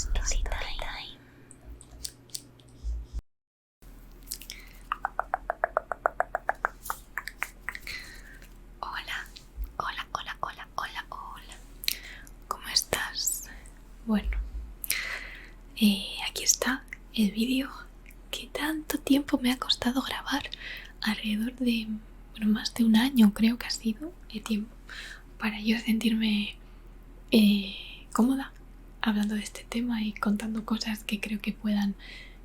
Storytime. Hola, hola, hola, hola, hola, hola. ¿Cómo estás? Bueno, aquí está el vídeo que tanto tiempo me ha costado grabar, alrededor de, más de un año creo que ha sido el tiempo para yo sentirme cómoda hablando de este tema y contando cosas que creo que puedan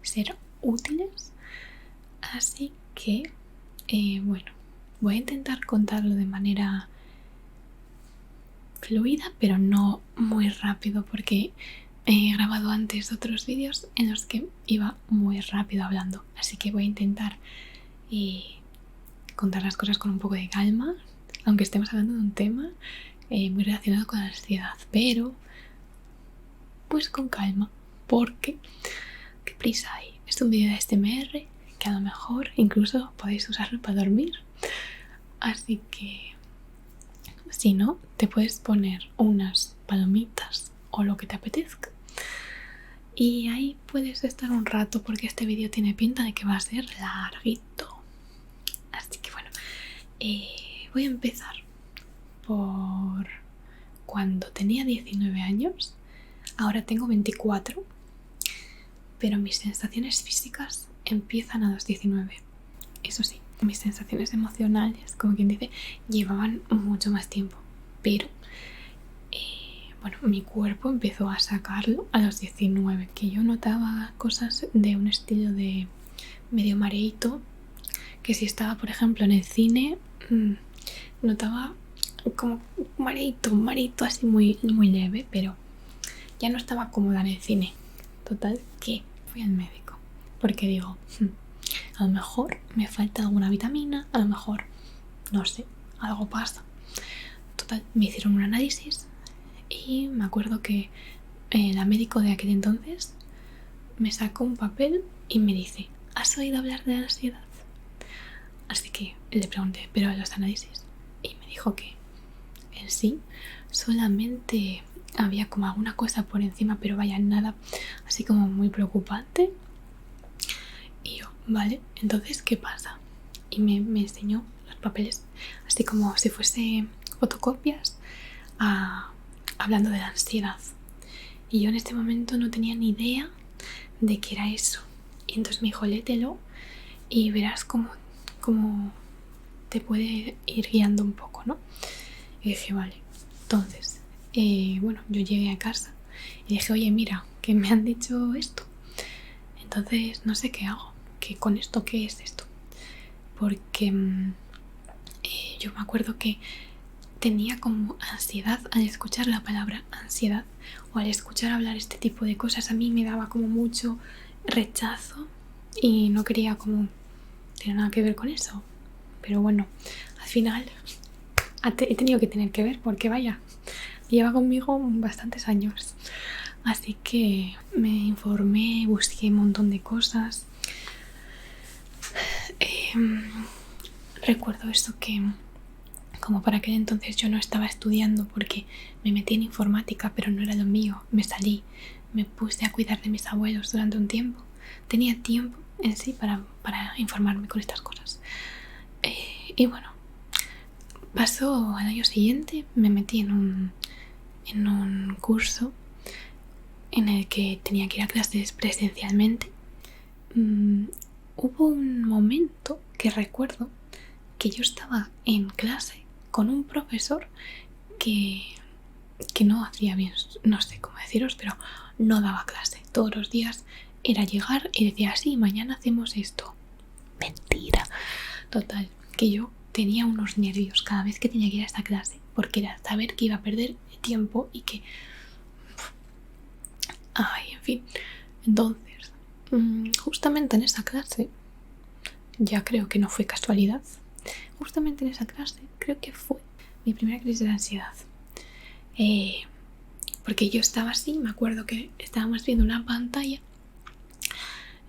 ser útiles. Así que, bueno, voy a intentar contarlo de manera fluida, pero no muy rápido, porque he grabado antes otros vídeos en los que iba muy rápido hablando. Así que voy a intentar contar las cosas con un poco de calma, aunque estemos hablando de un tema muy relacionado con la ansiedad, pero pues con calma, porque qué prisa hay. Es un vídeo de ASMR que a lo mejor incluso podéis usarlo para dormir, así que si no, te puedes poner unas palomitas o lo que te apetezca y ahí puedes estar un rato, porque este vídeo tiene pinta de que va a ser larguito. Así que bueno, voy a empezar por cuando tenía 19 años. Ahora tengo 24, pero mis sensaciones físicas empiezan a los 19. Eso sí, mis sensaciones emocionales, como quien dice, llevaban mucho más tiempo, pero bueno, mi cuerpo empezó a sacarlo a los 19, que yo notaba cosas de un estilo de medio mareíto, que si estaba, por ejemplo, en el cine, notaba como un mareíto así muy, muy leve, pero ya no estaba cómoda en el cine. Total, que fui al médico, porque digo, a lo mejor me falta alguna vitamina, a lo mejor, no sé, algo pasa. Total, me hicieron un análisis y me acuerdo que la médico de aquel entonces me sacó un papel y me dice: ¿has oído hablar de la ansiedad? Así que le pregunté, ¿pero los análisis? Y me dijo que en sí solamente había como alguna cosa por encima, pero vaya, nada así como muy preocupante. Y yo, vale, entonces, ¿qué pasa? Y me enseñó los papeles así como si fuese fotocopias hablando de la ansiedad. Y yo en este momento no tenía ni idea de qué era eso. Y entonces me dijo, léetelo y verás cómo te puede ir guiando un poco, ¿no? Y dije, vale. Entonces, bueno, yo llegué a casa y dije, oye, mira, que me han dicho esto. Entonces, no sé qué hago. ¿Qué con esto? ¿Qué es esto? Porque yo me acuerdo que tenía como ansiedad al escuchar la palabra ansiedad, o al escuchar hablar este tipo de cosas. A mí me daba como mucho rechazo y no quería como tener nada que ver con eso. Pero bueno, al final he tenido que tener que ver, porque vaya, lleva conmigo bastantes años. Así que me informé, busqué un montón de cosas. Recuerdo eso, que como para aquel entonces yo no estaba estudiando porque me metí en informática, pero no era lo mío. Me salí, me puse a cuidar de mis abuelos durante un tiempo. Tenía tiempo en sí para informarme con estas cosas. Y bueno, pasó al año siguiente, me metí en un curso en el que tenía que ir a clases presencialmente. Hubo un momento que recuerdo que yo estaba en clase con un profesor que no hacía bien, no sé cómo deciros, pero no daba clase. Todos los días era llegar y decía, sí, mañana hacemos esto. Mentira. Total, que yo tenía unos nervios cada vez que tenía que ir a esta clase, porque era saber que iba a perder tiempo y que... Ay, en fin. Entonces, justamente en esa clase, ya creo que no fue casualidad, justamente en esa clase creo que fue mi primera crisis de ansiedad. Porque yo estaba así, me acuerdo que estábamos viendo una pantalla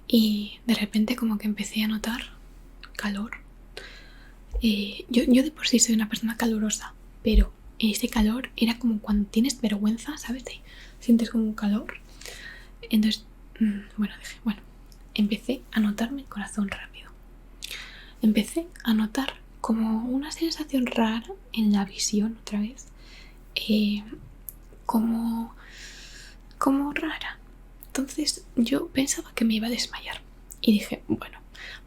y de repente como que empecé a notar calor. Yo de por sí soy una persona calurosa, pero ese calor era como cuando tienes vergüenza, ¿sabes? Sientes como un calor. Entonces, bueno, dije, bueno, empecé a notarme el corazón rápido. Empecé a notar como una sensación rara en la visión otra vez. Como rara. Entonces yo pensaba que me iba a desmayar. Y dije, bueno,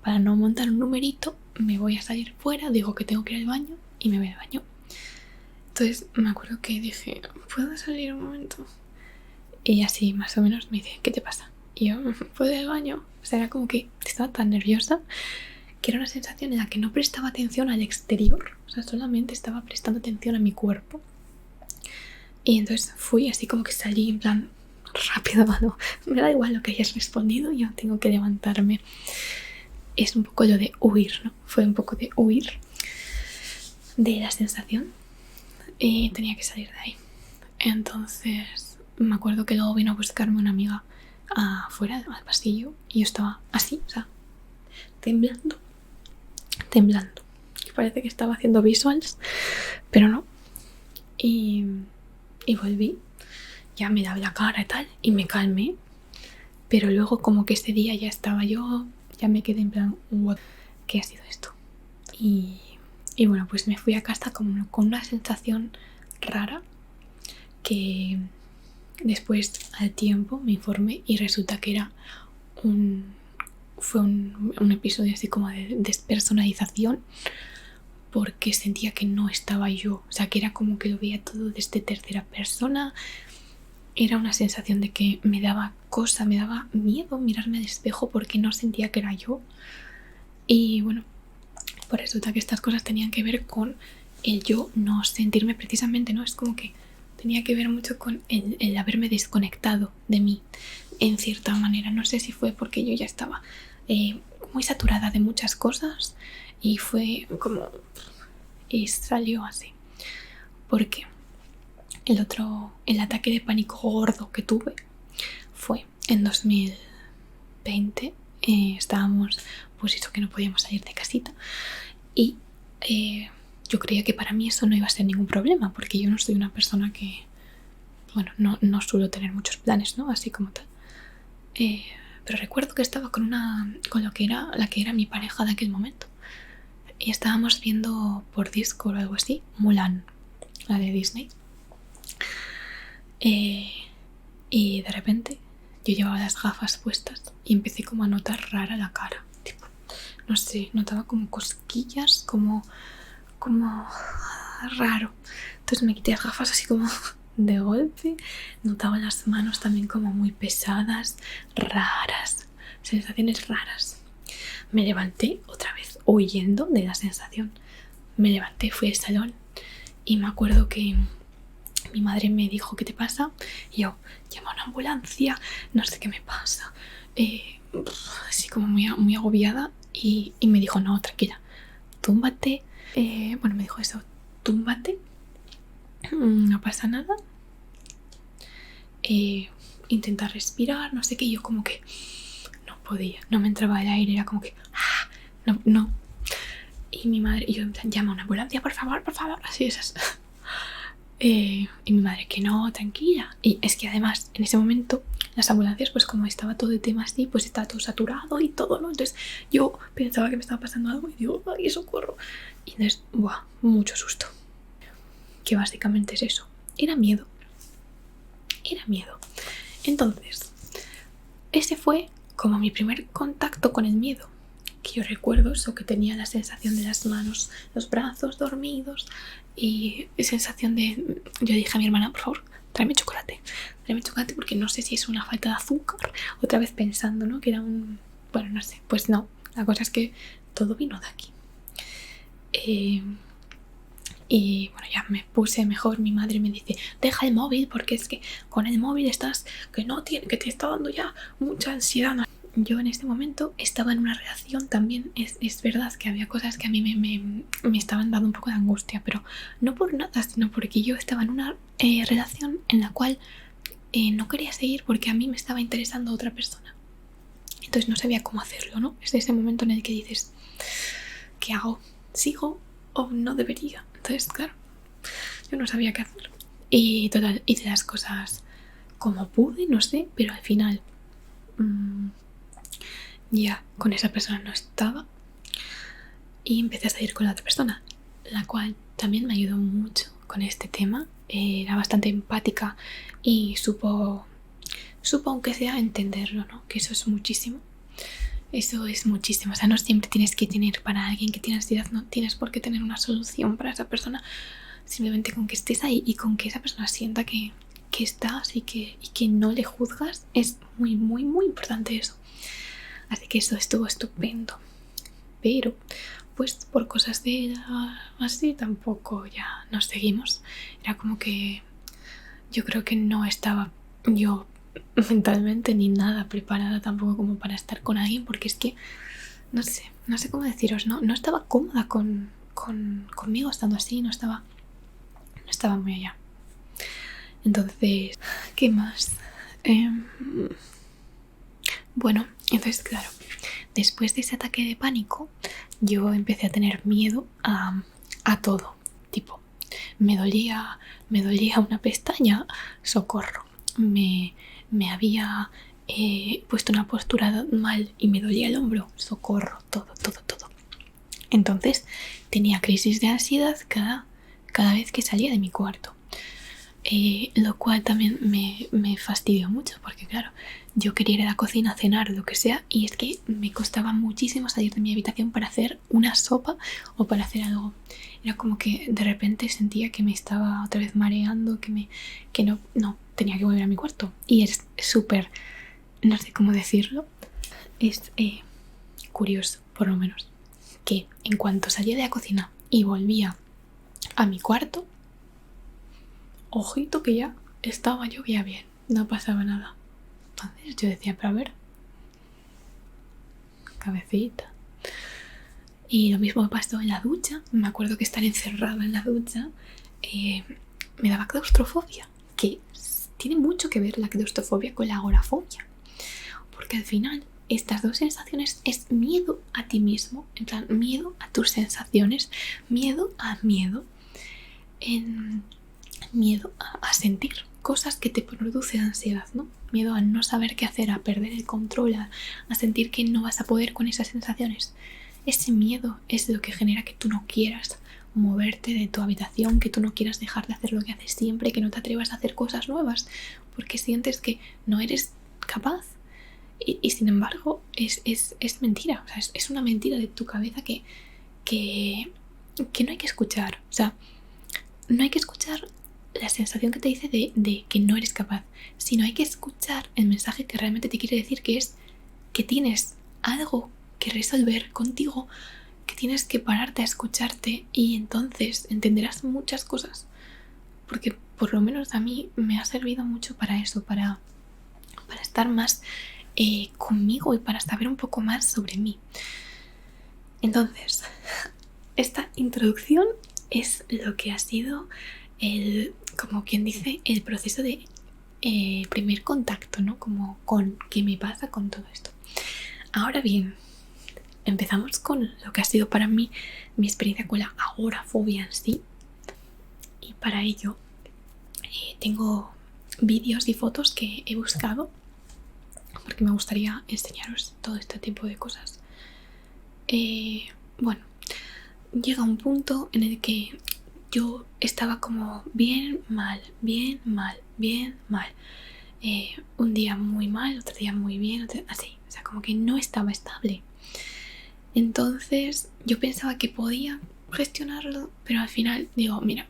para no montar un numerito, me voy a salir fuera, digo que tengo que ir al baño y me voy al baño. Entonces me acuerdo que dije, ¿puedo salir un momento? Y así más o menos me dice, ¿qué te pasa? Y yo, ¿puedo ir al baño? O sea, era como que estaba tan nerviosa que era una sensación en la que no prestaba atención al exterior. O sea, solamente estaba prestando atención a mi cuerpo. Y entonces fui así como que salí en plan rápido, no, me da igual lo que hayas respondido, yo tengo que levantarme. Es un poco lo de huir, ¿no? Fue un poco de huir de la sensación y tenía que salir de ahí. Entonces me acuerdo que luego vino a buscarme una amiga afuera al pasillo y yo estaba así, o sea, temblando. Parece que estaba haciendo visuals, pero no. Y volví, ya me daba la cara y tal, y me calmé. Pero luego como que ese día ya estaba yo, ya me quedé en plan, ¿qué ha sido esto? Y bueno, pues me fui a casa con una sensación rara que después al tiempo me informé y resulta que era fue un episodio así como de despersonalización, porque sentía que no estaba yo, o sea, que era como que lo veía todo desde tercera persona. Era una sensación de que me daba cosa, me daba miedo mirarme al espejo porque no sentía que era yo. Y bueno, pues resulta que estas cosas tenían que ver con el yo no sentirme precisamente, ¿no? Es como que tenía que ver mucho con el haberme desconectado de mí, en cierta manera. No sé si fue porque yo ya estaba muy saturada de muchas cosas y fue como... y salió así. Porque el ataque de pánico gordo que tuve fue en 2020. Estábamos, pues eso, que no podíamos salir de casita. Y yo creía que para mí eso no iba a ser ningún problema, porque yo no soy una persona que, bueno, no suelo tener muchos planes, ¿no? Así como tal. Pero recuerdo que estaba con la que era mi pareja de aquel momento. Y estábamos viendo por Discord o algo así, Mulan, la de Disney. Y de repente yo llevaba las gafas puestas y empecé como a notar rara la cara. Tipo, no sé, notaba como cosquillas, como raro. Entonces me quité las gafas así como de golpe. Notaba las manos también como muy pesadas, raras, sensaciones raras. Me levanté otra vez, huyendo de la sensación. Me levanté, fui al salón y me acuerdo que mi madre me dijo, ¿qué te pasa? Y yo, llama a una ambulancia, no sé qué me pasa. Así como muy agobiada. Y me dijo, no, tranquila, túmbate. Bueno, me dijo eso, túmbate, no pasa nada. Intenta respirar, no sé qué. Y yo como que no podía, no me entraba el aire, era como que no. Y mi madre, y yo en plan, llama a una ambulancia, por favor, así esas. Y mi madre, que no, tranquila. Y es que además en ese momento las ambulancias, pues como estaba todo el tema así, pues estaba todo saturado y todo, ¿no? Entonces yo pensaba que me estaba pasando algo y digo, ¡ay, socorro! Y entonces, mucho susto. Que básicamente es eso, era miedo. Entonces ese fue como mi primer contacto con el miedo. Que yo recuerdo eso, que tenía la sensación de las manos, los brazos dormidos y sensación de... Yo dije a mi hermana, por favor, tráeme chocolate porque no sé si es una falta de azúcar. Otra vez pensando, ¿no? Que era bueno, no sé, pues no. La cosa es que todo vino de aquí. Y bueno, ya me puse mejor. Mi madre me dice, deja el móvil porque es que con el móvil estás, que te está dando ya mucha ansiedad. Yo en este momento estaba en una relación también. Es verdad que había cosas que a mí me estaban dando un poco de angustia, pero no por nada, sino porque yo estaba en una relación en la cual no quería seguir porque a mí me estaba interesando otra persona. Entonces no sabía cómo hacerlo, ¿no? Es ese momento en el que dices, ¿qué hago? ¿Sigo o no debería? Entonces, claro, yo no sabía qué hacer. Y total, hice las cosas como pude, no sé, pero al final ya con esa persona no estaba y empecé a salir con la otra persona, la cual también me ayudó mucho con este tema. Era bastante empática y supo aunque sea entenderlo, ¿no? Que eso es muchísimo. Eso es muchísimo. O sea, no siempre tienes que tener para alguien que tiene ansiedad, no tienes por qué tener una solución para esa persona. Simplemente con que estés ahí y con que esa persona sienta que estás y que no le juzgas, es muy, muy, muy importante eso. Así que eso estuvo estupendo. Pero, pues por cosas de ella así tampoco ya nos seguimos. Era como que yo creo que no estaba yo mentalmente ni nada preparada tampoco como para estar con alguien, porque es que no sé cómo deciros, no estaba cómoda conmigo estando así, no estaba muy allá. Entonces, ¿qué más? Bueno, entonces claro, después de ese ataque de pánico yo empecé a tener miedo a todo. Tipo, me dolía una pestaña, socorro. Me había puesto una postura mal y me dolía el hombro, socorro, todo. Entonces tenía crisis de ansiedad cada vez que salía de mi cuarto. Lo cual también me fastidió mucho, porque claro, yo quería ir a la cocina a cenar, lo que sea, y es que me costaba muchísimo salir de mi habitación para hacer una sopa o para hacer algo. Era como que de repente sentía que me estaba otra vez mareando, que no tenía que volver a mi cuarto. Y es súper, no sé cómo decirlo, es curioso, por lo menos, que en cuanto salía de la cocina y volvía a mi cuarto, ojito que ya estaba yo ya bien, no pasaba nada. Entonces yo decía, pero a ver, cabecita. Y lo mismo me pasó en la ducha. Me acuerdo que estar encerrada en la ducha me daba claustrofobia, que tiene mucho que ver la claustrofobia con la agorafobia, porque al final estas dos sensaciones es miedo a ti mismo, en plan miedo a tus sensaciones, miedo a miedo, miedo a sentir cosas que te producen ansiedad, ¿no? Miedo a no saber qué hacer, a perder el control, a sentir que no vas a poder con esas sensaciones. Ese miedo es lo que genera que tú no quieras moverte de tu habitación, que tú no quieras dejar de hacer lo que haces siempre, que no te atrevas a hacer cosas nuevas, porque sientes que no eres capaz. Y sin embargo, es mentira. O sea, es una mentira de tu cabeza que no hay que escuchar. O sea, no hay que escuchar la sensación que te dice de que no eres capaz, sino hay que escuchar el mensaje que realmente te quiere decir, que es que tienes algo que resolver contigo, que tienes que pararte a escucharte, y entonces entenderás muchas cosas, porque por lo menos a mí me ha servido mucho para eso, para estar más conmigo y para saber un poco más sobre mí. Entonces, esta introducción es lo que ha sido como quien dice, el proceso de primer contacto, ¿no? Como con qué me pasa con todo esto. Ahora bien, empezamos con lo que ha sido para mí mi experiencia con la agorafobia en sí. Y para ello tengo vídeos y fotos que he buscado, porque me gustaría enseñaros todo este tipo de cosas. Bueno, llega un punto en el que yo estaba como bien mal. Un día muy mal, otro día muy bien, así. O sea, como que no estaba estable. Entonces yo pensaba que podía gestionarlo, pero al final digo, mira,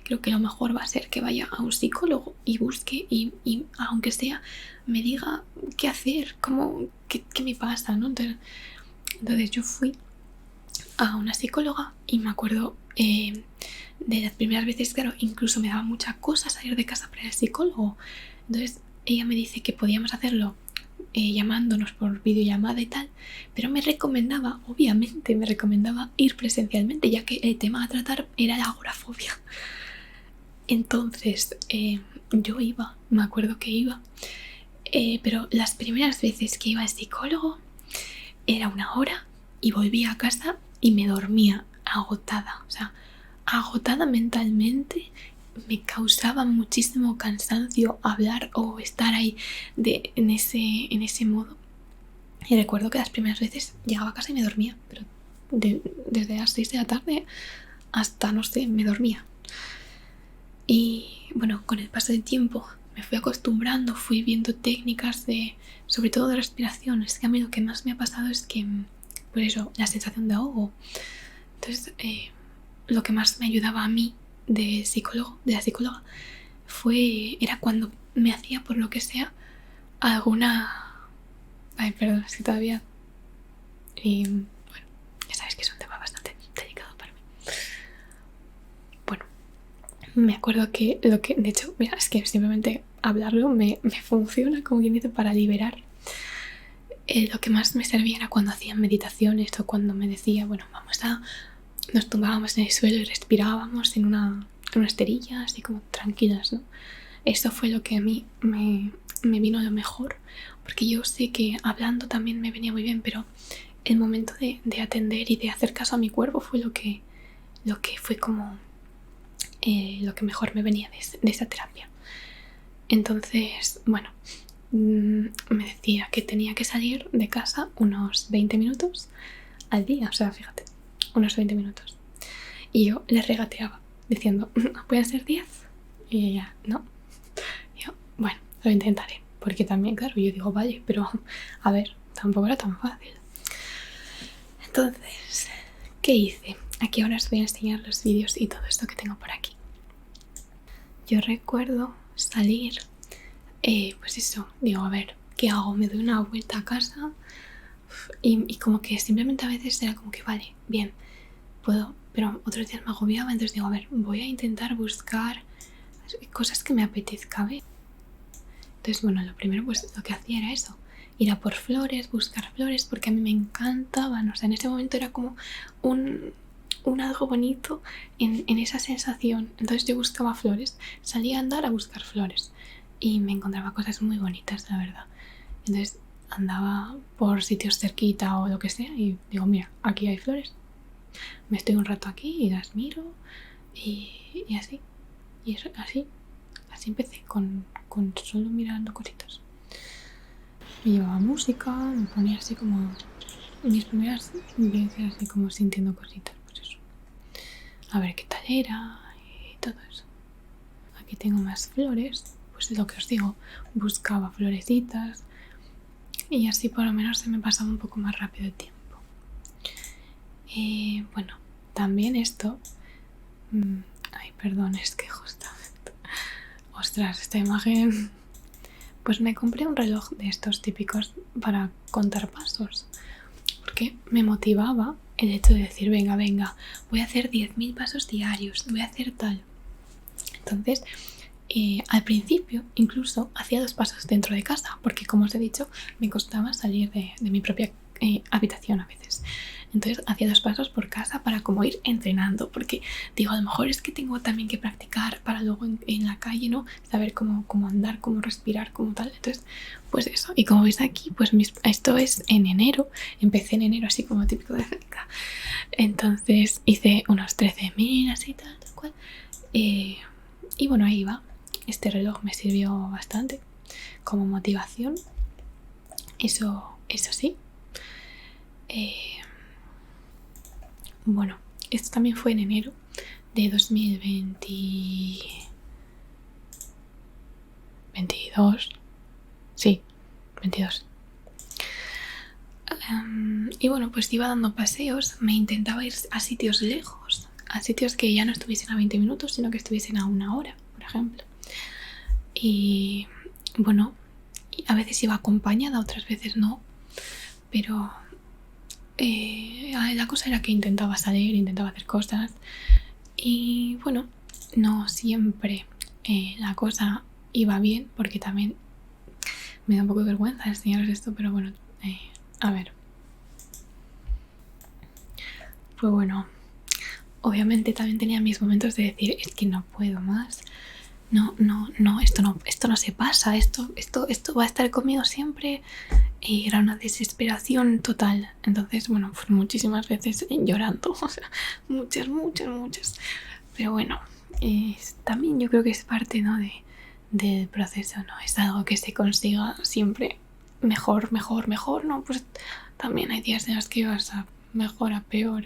creo que lo mejor va a ser que vaya a un psicólogo y busque y aunque sea me diga qué hacer, qué me pasa, ¿no? Entonces yo fui a una psicóloga y me acuerdo de las primeras veces, claro, incluso me daba mucha cosa salir de casa para ir al psicólogo. Entonces ella me dice que podíamos hacerlo llamándonos por videollamada y tal, pero obviamente me recomendaba ir presencialmente, ya que el tema a tratar era la agorafobia. Entonces yo iba, me acuerdo que iba, pero las primeras veces que iba al psicólogo era 1 hora y volvía a casa y me dormía agotada, o sea, agotada mentalmente me causaba muchísimo cansancio hablar o estar ahí en ese modo. Y recuerdo que las primeras veces llegaba a casa y me dormía, pero desde las 6 de la tarde hasta, no sé, me dormía. Y bueno, con el paso del tiempo me fui acostumbrando, fui viendo técnicas sobre todo de respiración. Es que a mí lo que más me ha pasado es que, pues eso, la sensación de ahogo. Entonces, lo que más me ayudaba a mí de la psicóloga, era cuando me hacía, por lo que sea, alguna... Ay, perdón, es que todavía... Y bueno, ya sabes que es un tema bastante delicado para mí. Bueno, me acuerdo que de hecho, mira, es que simplemente hablarlo me funciona, como quien dice, para liberar. Lo que más me servía era cuando hacía meditaciones o cuando me decía, bueno, nos tumbábamos en el suelo y respirábamos en una esterilla, así como tranquilas, ¿no? Eso fue lo que a mí me vino lo mejor, porque yo sé que hablando también me venía muy bien, pero el momento de atender y de hacer caso a mi cuerpo fue lo que fue como lo que mejor me venía de esa terapia. Entonces, bueno, me decía que tenía que salir de casa unos 20 minutos al día, o sea, fíjate, unos 20 minutos. Y yo le regateaba diciendo, ¿pueden ser 10? Y ella, no. Y yo, bueno, lo intentaré. Porque también, claro, yo digo, vale, pero a ver, tampoco era tan fácil. Entonces, ¿qué hice? Aquí ahora os voy a enseñar los vídeos y todo esto que tengo por aquí. Yo recuerdo salir, pues eso, digo, a ver, ¿qué hago? Me doy una vuelta a casa y como que simplemente a veces era como que, vale, bien, puedo, pero otros días me agobiaba, entonces digo, a ver, voy a intentar buscar cosas que me apetezca ver. Entonces, bueno, lo primero pues lo que hacía era eso, ir a por flores, buscar flores, porque a mí me encantaban, o sea, en ese momento era como un algo bonito en esa sensación. Entonces yo buscaba flores, salía a andar a buscar flores y me encontraba cosas muy bonitas, la verdad. Entonces andaba por sitios cerquita o lo que sea y digo, mira, aquí hay flores, me estoy un rato aquí y las miro y así. Y eso, así empecé, con solo mirando cositas. Me llevaba música, me ponía así como mis primeras vivencias, así como sintiendo cositas, pues eso. A ver qué tal era y todo eso. Aquí tengo más flores, pues es lo que os digo, buscaba florecitas y así por lo menos se me pasaba un poco más rápido el tiempo. Y bueno, también esto... Ay, perdón, es que justamente... Ostras, esta imagen... Pues me compré un reloj de estos típicos para contar pasos, porque me motivaba el hecho de decir, venga, voy a hacer 10.000 pasos diarios, voy a hacer tal. Entonces, al principio incluso hacía 2 pasos dentro de casa, porque como os he dicho, me costaba salir de mi propia habitación a veces. Entonces hacía 2 pasos por casa para como ir entrenando, porque digo, a lo mejor es que tengo también que practicar para luego en la calle, ¿no? Saber cómo andar, cómo respirar, cómo tal. Entonces, pues eso. Y como veis aquí, pues esto es en enero. Empecé en enero así como típico de África. Entonces hice unos 13.000 así tal cual. Y bueno, ahí va. Este reloj me sirvió bastante como motivación. Eso sí. Bueno, esto también fue en enero de 2022. Sí, 22. Y bueno, pues iba dando paseos, me intentaba ir a sitios lejos, a sitios que ya no estuviesen a 20 minutos, sino que estuviesen a 1 hora, por ejemplo. Y bueno, a veces iba acompañada, otras veces no, pero la cosa era que intentaba salir, intentaba hacer cosas y bueno, no siempre la cosa iba bien, porque también me da un poco de vergüenza enseñaros esto, pero bueno, a ver. Pues bueno, obviamente también tenía mis momentos de decir, es que no puedo más. No, esto no se pasa, esto va a estar conmigo siempre. Y era una desesperación total. Entonces, bueno, fueron muchísimas veces llorando, o sea, muchas. Pero bueno, también yo creo que es parte, ¿no? del proceso, no es algo que se consiga siempre mejor, mejor, mejor, ¿no? Pues también hay días en los que vas a mejor, a peor.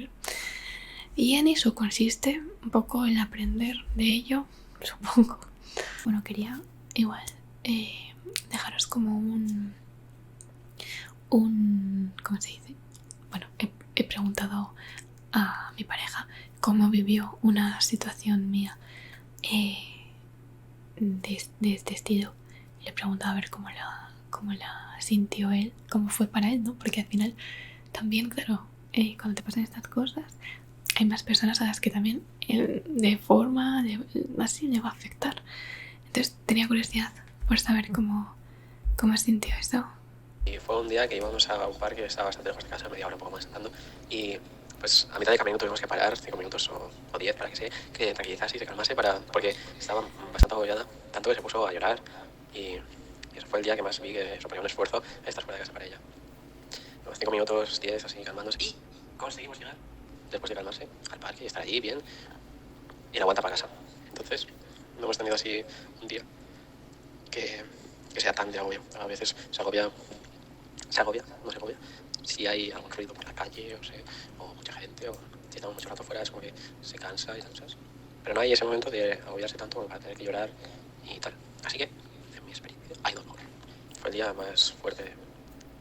Y en eso consiste un poco el aprender de ello, supongo. Bueno, quería igual dejaros como ¿cómo se dice? Bueno, he preguntado a mi pareja cómo vivió una situación mía de este estilo. Le he preguntado a ver cómo la sintió él, cómo fue para él, ¿no? Porque al final también, claro, cuando te pasan estas cosas, hay más personas a las que también de forma así le va a afectar. Entonces tenía curiosidad por saber cómo sintió eso. Y fue un día que íbamos a un parque que estaba bastante lejos de casa, media hora un poco más andando, y pues a mitad de camino tuvimos que parar 5 minutos o 10 para que se tranquilizase y se calmase, porque estaba bastante agobiada, tanto que se puso a llorar, y eso fue el día que más vi que suponía un esfuerzo estar fuera de casa para ella. Unos 5 minutos, 10, así calmándose, y conseguimos llegar, después de calmarse, al parque y estar allí bien, y la vuelta para casa. Entonces, no hemos tenido así un día que sea tan de agobio. A veces se agobia, no se agobia. Si hay algún ruido por la calle, o mucha gente, o si estamos mucho rato fuera, es como que se cansa y ¿sabes? Pero no hay ese momento de agobiarse tanto como para tener que llorar y tal. Así que, en mi experiencia, hay dolor. Fue el día más fuerte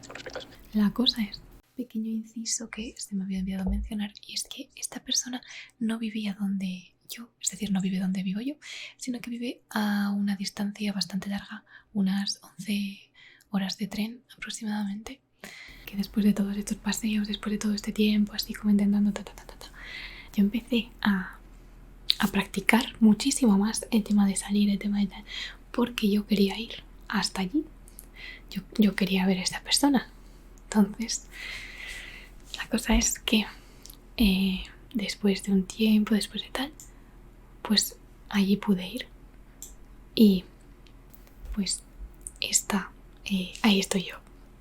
con respecto a eso. La cosa es, pequeño inciso que se me había olvidado mencionar, y es que esta persona no vivía donde yo, es decir, no vive donde vivo yo, sino que vive a una distancia bastante larga, unas 11 horas de tren aproximadamente, que después de todos estos paseos, después de todo este tiempo, así como intentando yo empecé a practicar muchísimo más el tema de salir, el tema de tal, porque yo quería ir hasta allí. Yo quería ver a esa persona. Entonces, la cosa es que después de un tiempo, después de tal, pues allí pude ir. Y pues ahí estoy yo,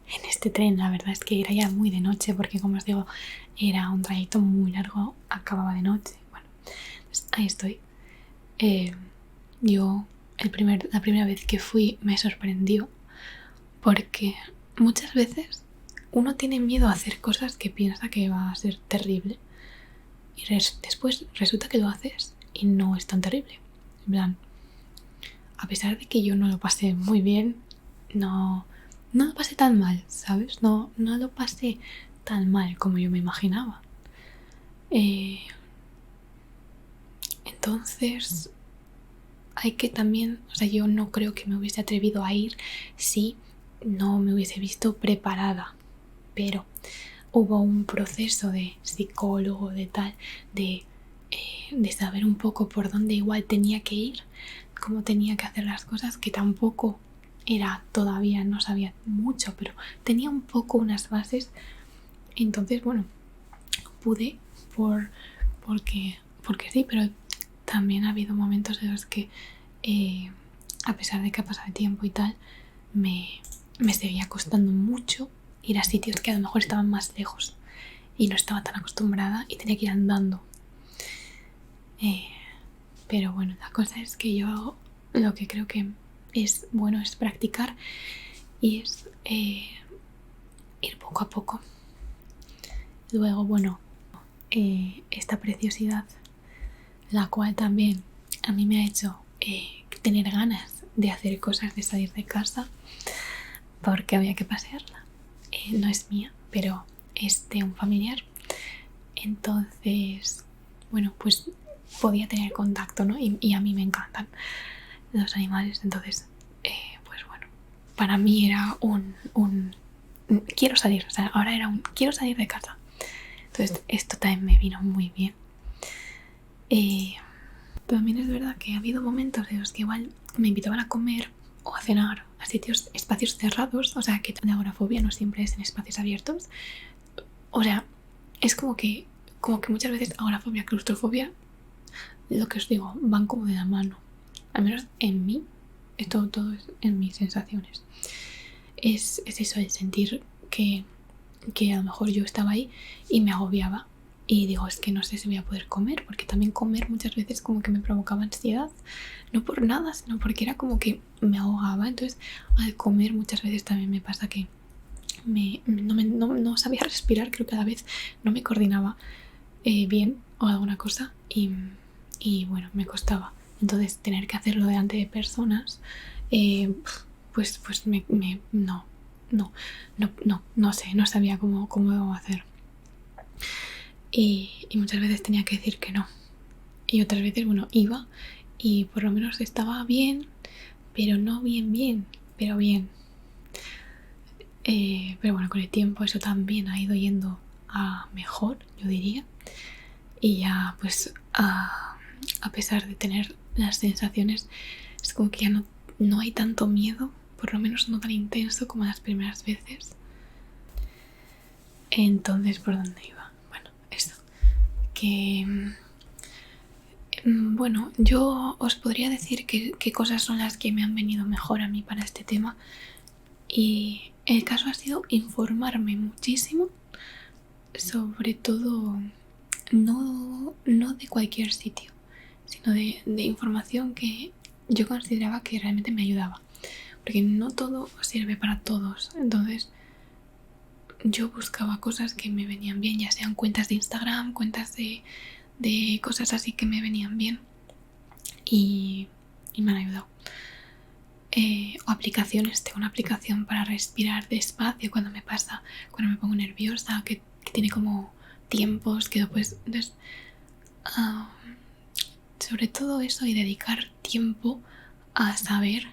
en este tren. La verdad es que era ya muy de noche, porque como os digo, era un trayecto muy largo, acababa de noche. Bueno, pues ahí estoy. Yo la primera vez que fui me sorprendió, porque muchas veces uno tiene miedo a hacer cosas que piensa que va a ser terrible, y después resulta que lo haces y no es tan terrible. En plan, a pesar de que yo no lo pasé muy bien, no lo pasé tan mal, ¿sabes? No lo pasé tan mal como yo me imaginaba. Entonces hay que también, o sea, yo no creo que me hubiese atrevido a ir si no me hubiese visto preparada, pero hubo un proceso de psicólogo, de tal, de saber un poco por dónde igual tenía que ir, cómo tenía que hacer las cosas, que tampoco era todavía, no sabía mucho, pero tenía un poco unas bases. Entonces, bueno, pude porque sí, pero también ha habido momentos en los que a pesar de que ha pasado el tiempo y tal, me seguía costando mucho ir a sitios que a lo mejor estaban más lejos y no estaba tan acostumbrada y tenía que ir andando. Pero bueno, la cosa es que yo lo que creo que es bueno es practicar, y es ir poco a poco. Luego, bueno, esta preciosidad, la cual también a mí me ha hecho tener ganas de hacer cosas, de salir de casa, porque había que pasearla. No es mía, pero es de un familiar. Entonces, bueno, pues podía tener contacto, ¿no? Y a mí me encantan los animales. Entonces, pues bueno, para mí era un quiero salir, o sea, ahora era un quiero salir de casa. Entonces esto también me vino muy bien. También es verdad que ha habido momentos en los que igual me invitaban a comer o a cenar a espacios cerrados, o sea, que la agorafobia no siempre es en espacios abiertos. O sea, es como que muchas veces agorafobia, claustrofobia, lo que os digo, van como de la mano. Al menos en mí, todo es en mis sensaciones. Es eso, el sentir que a lo mejor yo estaba ahí y me agobiaba. y digo, es que no sé si voy a poder comer, porque también comer muchas veces como que me provocaba ansiedad, no por nada, sino porque era como que me ahogaba. Entonces al comer muchas veces también me pasa que no sabía respirar, creo que a la vez no me coordinaba bien o alguna cosa y bueno, me costaba. Entonces tener que hacerlo delante de personas, pues no sé, no sabía cómo hacer. Y muchas veces tenía que decir que no. Y otras veces, bueno, iba y por lo menos estaba bien, pero no bien, pero bien. Pero bueno, con el tiempo eso también ha ido yendo a mejor, yo diría. Y ya pues a pesar de tener las sensaciones, es como que ya no hay tanto miedo, por lo menos no tan intenso como las primeras veces. Entonces, ¿por dónde iba? Bueno, eso. Que bueno, yo os podría decir qué cosas son las que me han venido mejor a mí para este tema. Y el caso ha sido informarme muchísimo, sobre todo no de cualquier sitio, sino de información que yo consideraba que realmente me ayudaba. Porque no todo sirve para todos. Entonces yo buscaba cosas que me venían bien, ya sean cuentas de Instagram, cuentas de cosas así que me venían bien y me han ayudado. O aplicaciones, tengo una aplicación para respirar despacio cuando me pongo nerviosa, que tiene como tiempos que después, entonces, sobre todo eso y dedicar tiempo a saber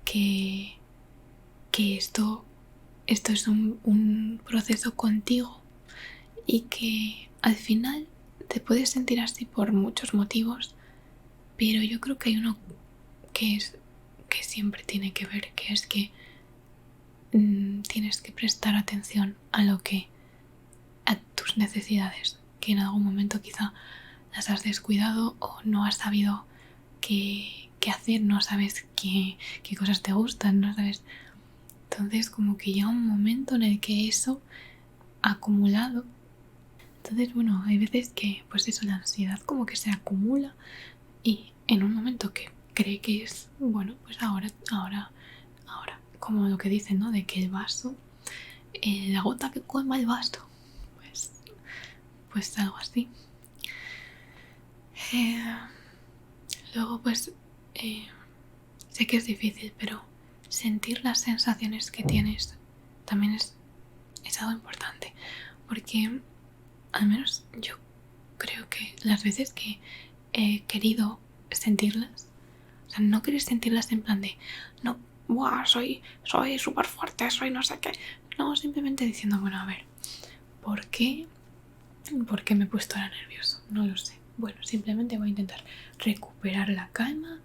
que esto es un proceso contigo y que al final te puedes sentir así por muchos motivos, pero yo creo que hay uno que siempre tiene que ver, que es que tienes que prestar atención a tus necesidades, que en algún momento quizá las has descuidado o no has sabido qué hacer, no sabes qué cosas te gustan, no sabes. Entonces como que llega un momento en el que eso ha acumulado. Entonces bueno, hay veces que pues eso, la ansiedad como que se acumula y en un momento que cree que es bueno, pues ahora, como lo que dicen, ¿no? De que el vaso, la gota que colma el vaso, pues algo así. Luego pues sé que es difícil, pero sentir las sensaciones que tienes también es algo importante, porque al menos yo creo que las veces que he querido sentirlas, o sea, no querer sentirlas en plan de no, ¡buah! Soy súper fuerte, soy no sé qué. No, simplemente diciendo, bueno, a ver, ¿por qué me he puesto ahora nervioso? No lo sé. Bueno, simplemente voy a intentar recuperar la calma,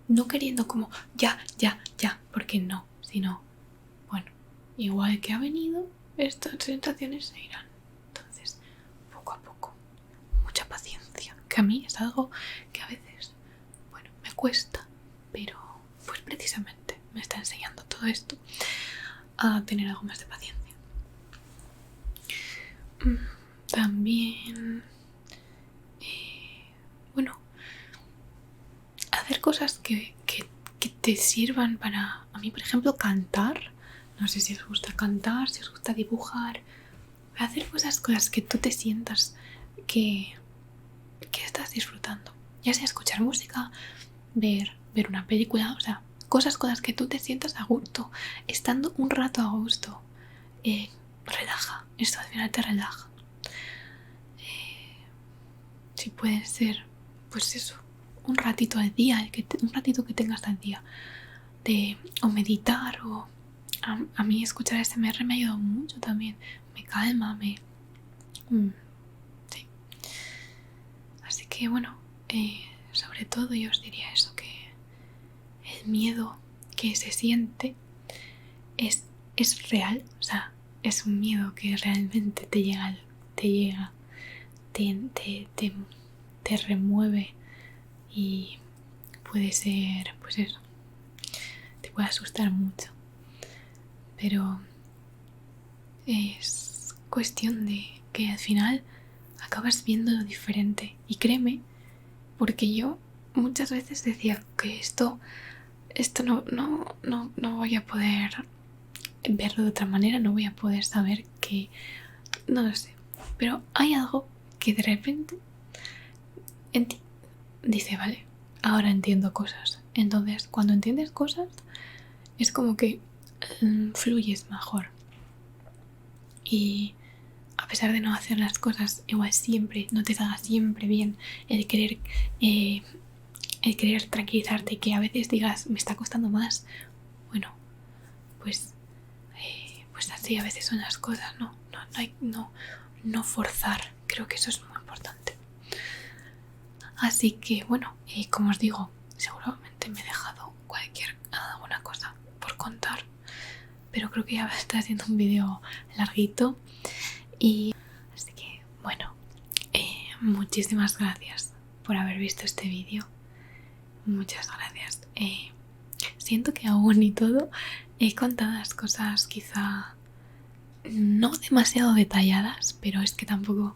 no queriendo como ya, porque no, sino, bueno, igual que ha venido, estas sensaciones se irán. Entonces, poco a poco, mucha paciencia, que a mí es algo que a veces, bueno, me cuesta, pero pues precisamente me está enseñando todo esto a tener algo más de paciencia. También, bueno, hacer cosas que te sirvan para, a mí por ejemplo, cantar. No sé si os gusta cantar, si os gusta dibujar. Hacer cosas con las que tú te sientas que estás disfrutando. Ya sea escuchar música, ver una película, o sea, cosas con las que tú te sientas a gusto, estando un rato a gusto. Relaja, esto al final te relaja. Si puede ser, pues eso, un ratito al día, un ratito que tengas al día, o meditar, o a mí escuchar ASMR me ha ayudado mucho también, me calma, sí. Así que bueno, sobre todo yo os diría eso, que el miedo que se siente es real, o sea, es un miedo que realmente te remueve y puede ser, pues eso, te puede asustar mucho, pero es cuestión de que al final acabas viendo diferente. Y créeme, porque yo muchas veces decía que esto no voy a poder verlo de otra manera, no voy a poder saber que, no lo sé, pero hay algo que de repente en ti dice, vale, ahora entiendo cosas. Entonces, cuando entiendes cosas, es como que fluyes mejor. Y a pesar de no hacer las cosas igual siempre, no te salga siempre bien el querer tranquilizarte y que a veces digas, me está costando más. Bueno, pues así a veces son las cosas, ¿no? No forzar. Creo que eso es muy importante. Así que, bueno, como os digo, seguramente me he dejado alguna cosa por contar. Pero creo que ya está siendo un vídeo larguito. Y así que, bueno, muchísimas gracias por haber visto este vídeo. Muchas gracias. Siento que aún y todo he contado las cosas quizá no demasiado detalladas, pero es que tampoco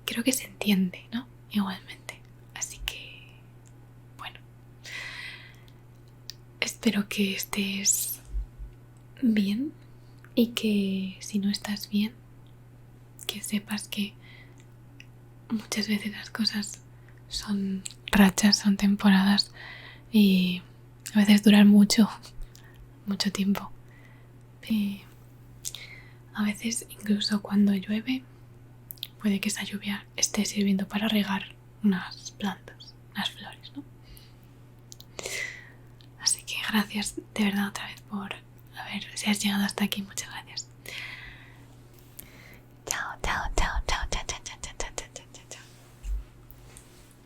creo que se entiende, ¿no? Igualmente. Así que, bueno, espero que estés bien y que si no estás bien, que sepas que muchas veces las cosas son rachas, son temporadas y a veces duran mucho tiempo. A veces incluso cuando llueve puede que esa lluvia esté sirviendo para regar unas plantas, unas flores, ¿no? Así que gracias de verdad otra vez si has llegado hasta aquí, muchas